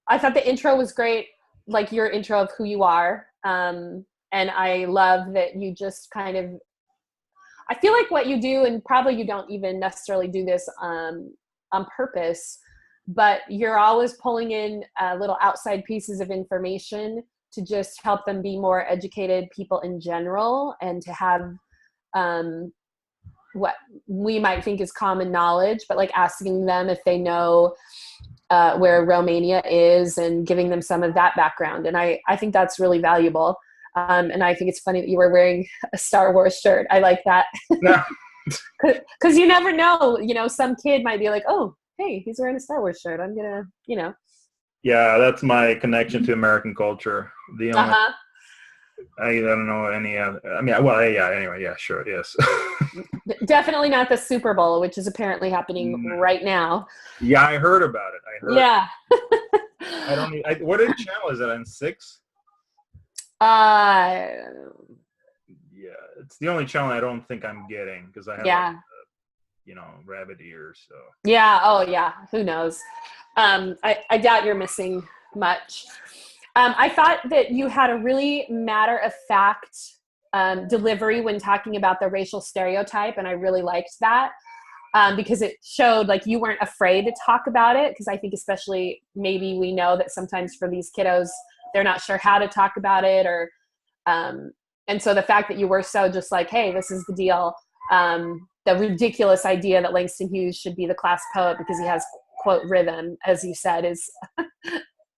I thought the intro was great, like your intro of who you are. And I love that you just kind of, I feel like what you do, and probably you don't even necessarily do this on purpose, but you're always pulling in little outside pieces of information to just help them be more educated people in general, and to have what we might think is common knowledge, but like asking them if they know where Romania is and giving them some of that background. And I think that's really valuable. And I think it's funny that you were wearing a Star Wars shirt. I like that. Yeah. Because you never know, some kid might be like, oh, hey, he's wearing a Star Wars shirt. I'm going to, Yeah, that's my connection to American culture. The only, I don't know any other. I mean, well, yeah. Anyway, yeah, sure, yes. Definitely not the Super Bowl, which is apparently happening right now. Yeah, I heard about it. Yeah. I don't. What channel is it on? 6? Yeah, it's the only channel I don't think I'm getting because I have, rabbit ears. So. Yeah. Oh, yeah. Who knows? I doubt you're missing much. I thought that you had a really matter-of-fact delivery when talking about the racial stereotype, and I really liked that because it showed like you weren't afraid to talk about it, because I think especially maybe we know that sometimes for these kiddos, they're not sure how to talk about it, or and so the fact that you were so just like, hey, this is the deal. The ridiculous idea that Langston Hughes should be the class poet because he has, quote, rhythm, as you said, is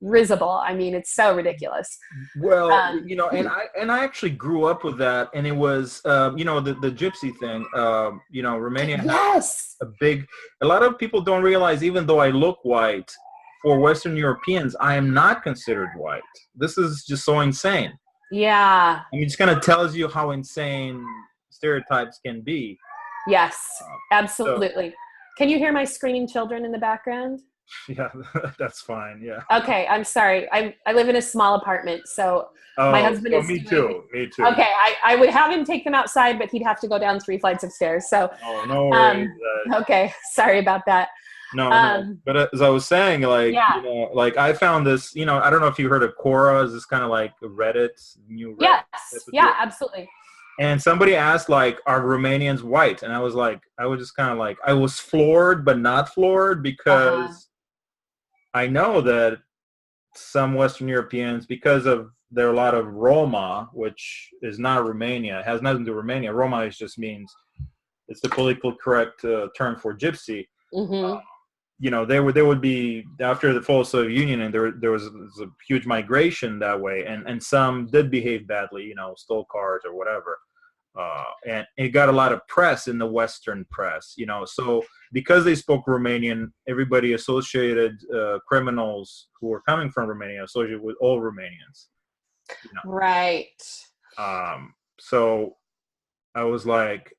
risible. I mean, it's so ridiculous. Well, and I actually grew up with that, and it was, the gypsy thing. Romania has a lot of people don't realize, even though I look white, for Western Europeans, I am not considered white. This is just so insane. Yeah. I mean, it just kind of tells you how insane stereotypes can be. Yes, absolutely. Can you hear my screaming children in the background? Yeah, that's fine. Yeah. Okay, I'm sorry. I live in a small apartment, so my husband is. Me too. Okay, I would have him take them outside, but he'd have to go down 3 flights of stairs. So. Oh, no worries. Okay, sorry about that. No. But as I was saying, like I found this. I don't know if you heard of Quora. Is this kind of like Reddit new? Reddit? Yes. Yeah. Absolutely. And somebody asked, like, are Romanians white? And I was just kind of like, I was floored, but not floored, because I know that some Western Europeans, because there are a lot of Roma, which is not Romania, it has nothing to do with Romania. Roma just means, it's the politically correct term for gypsy. There would be, after the fall of the Soviet Union, and there was a huge migration that way, and some did behave badly, stole cars or whatever. And it got a lot of press in the Western press, so because they spoke Romanian, everybody associated criminals who were coming from Romania associated with all Romanians. Right. So I was like,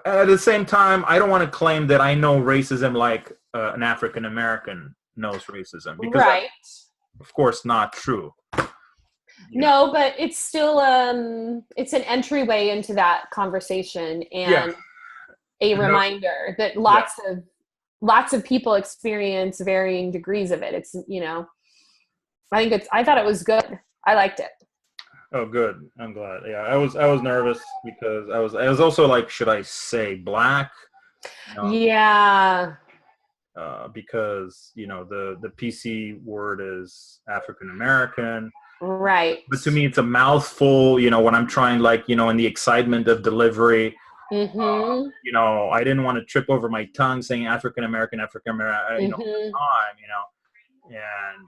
at the same time, I don't want to claim that I know racism like an African American knows racism, because that's, of course, not true. No, but it's still it's an entryway into that conversation, and a reminder that lots of people experience varying degrees of it. It's I thought it was good. I liked it. Oh, good. I'm glad. Yeah, I was nervous because I was also like, should I say black? Yeah. Because the PC word is African American. Right. But to me, it's a mouthful, when I'm trying, in the excitement of delivery, I didn't want to trip over my tongue saying African American, all the time, and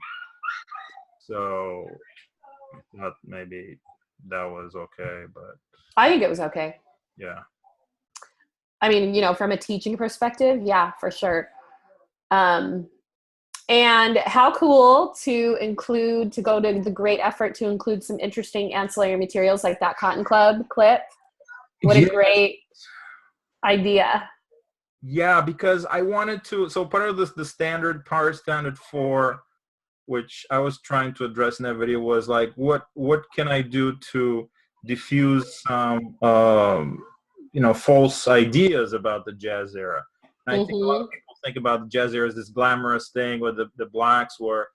so I thought maybe that was okay, but. I think it was okay. Yeah. I mean, from a teaching perspective, yeah, for sure. And how cool to go to the great effort to include some interesting ancillary materials like that Cotton Club clip. What a great idea. Yeah, because I wanted to, so part of the standard 4, which I was trying to address in that video, was like, what can I do to diffuse some, false ideas about the jazz era? And I think a lot of people think about the jazz era as this glamorous thing where the blacks were,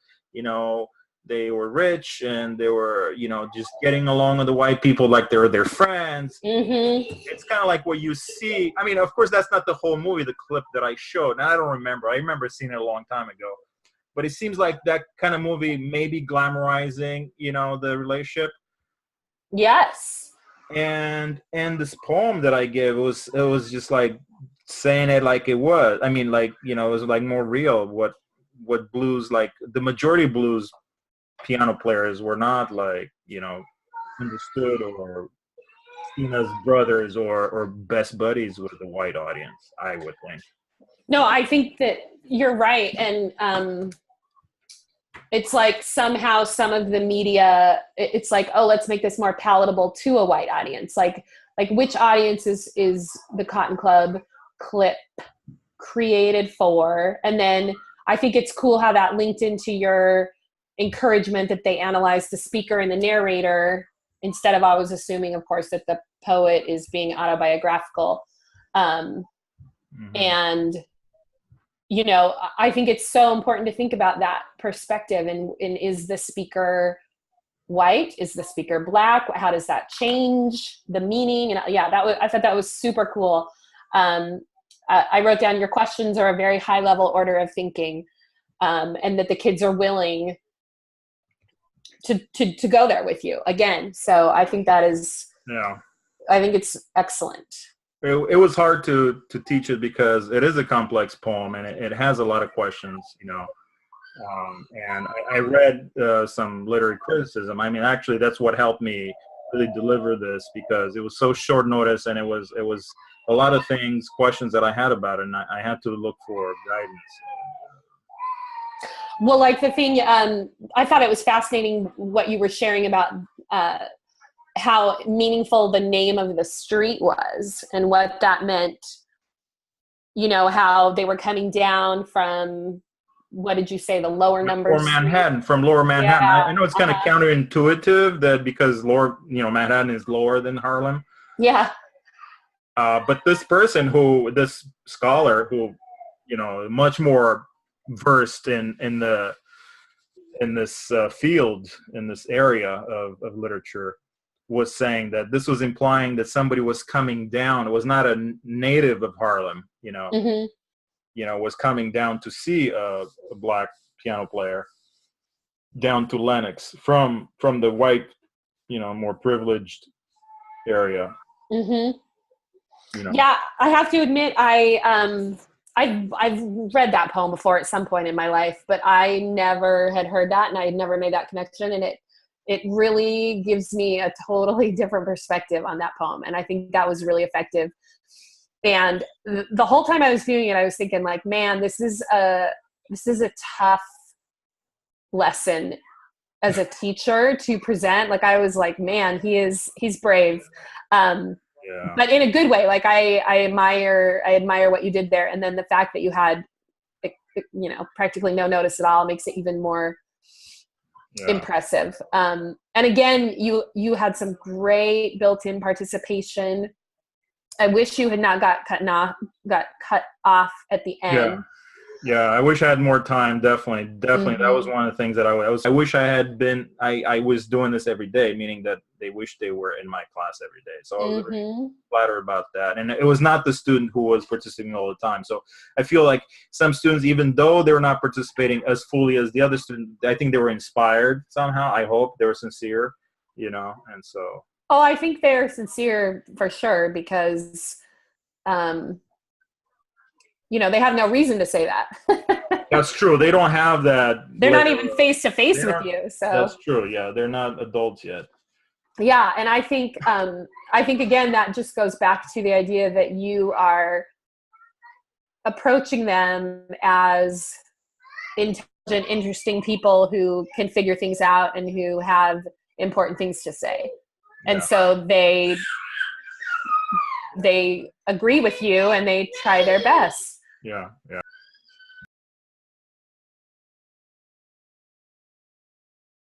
they were rich and they were, just getting along with the white people like they're their friends. Mm-hmm. It's kind of like what you see. I mean, of course, that's not the whole movie, the clip that I showed. Now, I don't remember. I remember seeing it a long time ago. But it seems like that kind of movie may be glamorizing, the relationship. Yes. And this poem that I gave, it was just like saying it like it was. I mean, like, it was like more real. What blues, like the majority of blues piano players were not like, understood or seen as brothers or best buddies with the white audience, I would think. No, I think that you're right. And it's like somehow some of the media, it's like, oh, let's make this more palatable to a white audience. Like which audience is the Cotton Club clip created for? And then I think it's cool how that linked into your encouragement that they analyze the speaker and the narrator instead of always assuming, of course, that the poet is being autobiographical. And, I think it's so important to think about that perspective. And is the speaker white? Is the speaker black? How does that change the meaning? And I thought that was super cool. I wrote down your questions are a very high level order of thinking, and that the kids are willing to go there with you again. So I think that is, I think it's excellent. It was hard to teach it because it is a complex poem and it has a lot of questions, and I read some literary criticism. I mean, actually, that's what helped me really deliver this because it was so short notice and it was a lot of things, questions that I had about it, and I had to look for guidance. Well, like the thing, I thought it was fascinating what you were sharing about how meaningful the name of the street was and what that meant, how they were coming down from, what did you say, the lower numbers? From lower Manhattan. Yeah. I know it's kind of counterintuitive that because Manhattan is lower than Harlem. Yeah. But this scholar who, much more versed in this field, in this area of literature, was saying that this was implying that somebody was coming down. It was not a native of Harlem, was coming down to see a black piano player down to Lenox from the white, more privileged area. Yeah, I have to admit, I've read that poem before at some point in my life, but I never had heard that, and I had never made that connection, and it really gives me a totally different perspective on that poem, and I think that was really effective. And the whole time I was viewing it, I was thinking, like, man, this is a tough lesson as a teacher to present. Like, I was like, man, he's brave. But in a good way. Like, I admire what you did there. And then the fact that you had, practically no notice at all makes it even more impressive. And again, you had some great built-in participation. I wish you had not got cut off at the end. Yeah, I wish I had more time. Definitely. Mm-hmm. That was one of the things that I wish I had been. I was doing this every day, meaning that they wish they were in my class every day. So I was really flattered about that. And it was not the student who was participating all the time. So I feel like some students, even though they were not participating as fully as the other student, I think they were inspired somehow. I hope they were sincere, and so. Oh, I think they're sincere for sure because, they have no reason to say that. That's true. They don't have that. They're not even face to face with you. So that's true. Yeah, they're not adults yet. Yeah, and I think again that just goes back to the idea that you are approaching them as intelligent, interesting people who can figure things out and who have important things to say. And so they agree with you and they try their best. Yeah.